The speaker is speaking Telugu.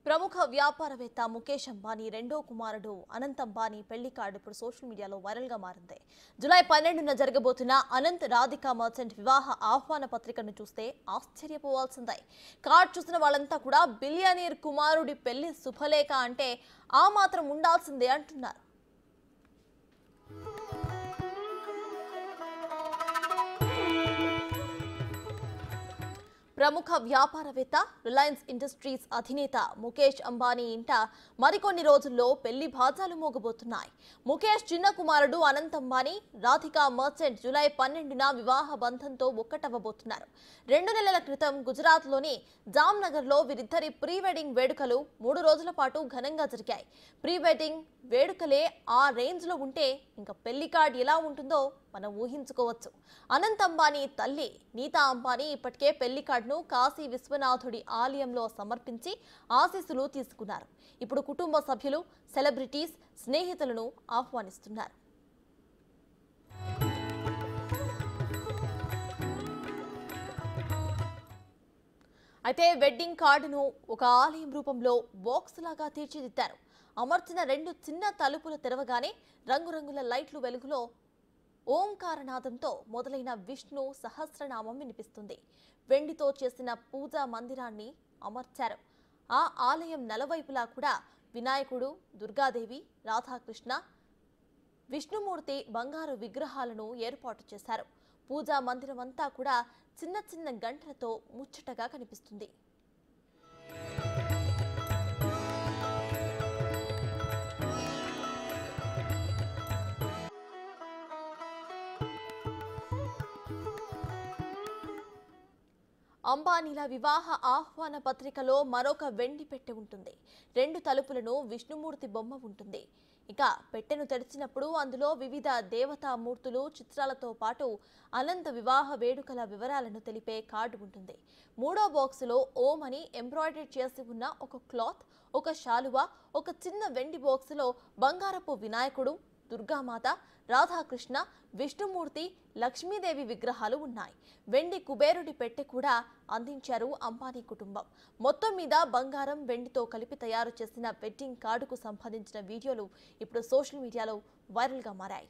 ప్రముఖ వ్యాపారవేత్త ముఖేష్ అంబానీ రెండో కుమారుడు అనంత్ అంబానీ పెళ్లి కార్డు ఇప్పుడు సోషల్ మీడియాలో వైరల్ గా మారింది. జూలై 12న జరగబోతున్న అనంత్ రాధికా మర్చెంట్ వివాహ ఆహ్వాన పత్రికను చూస్తే ఆశ్చర్యపోవాల్సిందే. కార్డు చూసిన వాళ్ళంతా కూడా బిలియనీర్ కుమారుడి పెళ్లి శుభలేఖ అంటే ఆ మాత్రం ఉండాల్సిందే అంటున్నారు. ప్రముఖ వ్యాపారవేత్త రిలయన్స్ ఇండస్ట్రీస్ అధినేత ముఖేష్ అంబానీ ఇంట మరికొన్ని రోజుల్లో పెళ్లి బాజాలు మోగబోతున్నాయి. ముఖేష్ చిన్న కుమారుడు అనంత్ అంబానీ రాధికా మర్చెంట్ జూలై 12న వివాహ బంధంతో ఒక్కటవ్వబోతున్నారు. 2 నెలల క్రితం గుజరాత్లోని జామ్నగర్లో వీరిద్దరి ప్రీ వెడ్డింగ్ వేడుకలు 3 రోజుల పాటు ఘనంగా జరిగాయి. ప్రీ వెడ్డింగ్ వేడుకలే ఆ రేంజ్ లో ఉంటే ఇంకా పెళ్లి కార్డు ఎలా ఉంటుందో మనం ఊహించుకోవచ్చు. అనంత్ అంబానీ తల్లి నీతా అంబానీ ఇప్పటికే పెళ్లి కార్డును కాశీ విశ్వనాథుడి ఆలయంలో సమర్పించి ఆశీస్సులు తీసుకున్నారు. ఇప్పుడు కుటుంబ సభ్యులు, సెలబ్రిటీస్, స్నేహితులను ఆహ్వానిస్తున్నారు. అయితే వెడ్డింగ్ కార్డును ఒక ఆలయం రూపంలో బాక్స్ లాగా తీర్చిదిద్దారు. అమర్చిన 2 చిన్న తలుపులు తెరవగానే రంగురంగుల లైట్లు వెలుగులో ఓంకారనాదంతో మొదలైన విష్ణు సహస్రనామం వినిపిస్తుంది. వెండితో చేసిన పూజా మందిరాన్ని అమర్చారు. ఆ ఆలయం నలువైపులా కూడా వినాయకుడు, దుర్గాదేవి, రాధాకృష్ణ, విష్ణుమూర్తి బంగారు విగ్రహాలను ఏర్పాటు చేశారు. పూజా మందిరం అంతా కూడా చిన్న చిన్న గంటలతో ముచ్చటగా కనిపిస్తుంది. అంబానీల వివాహ ఆహ్వాన పత్రికలో మరొక వెండి పెట్టె ఉంటుంది. 2 తలుపులను విష్ణుమూర్తి బొమ్మ ఉంటుంది. ఇక పెట్టెను తెరిచినప్పుడు అందులో వివిధ దేవతామూర్తులు చిత్రాలతో పాటు అనంత వివాహ వేడుకల వివరాలను తెలిపే కార్డు ఉంటుంది. 3వ బాక్సులో ఓం అని ఎంబ్రాయిడరీ చేసి ఉన్న ఒక క్లాత్, ఒక శాలువా, ఒక చిన్న వెండి బాక్సులో బంగారపు వినాయకుడు, దుర్గామాత, రాధాకృష్ణ, విష్ణుమూర్తి, లక్ష్మీదేవి విగ్రహాలు ఉన్నాయి. వెండి కుబేరుడి పెట్టె కూడా అందించారు అంబానీ కుటుంబం. మొత్తం మీద బంగారం, వెండితో కలిపి తయారు చేసిన వెడ్డింగ్ కార్డుకు సంబంధించిన వీడియోలు ఇప్పుడు సోషల్ మీడియాలో వైరల్గా మారాయి.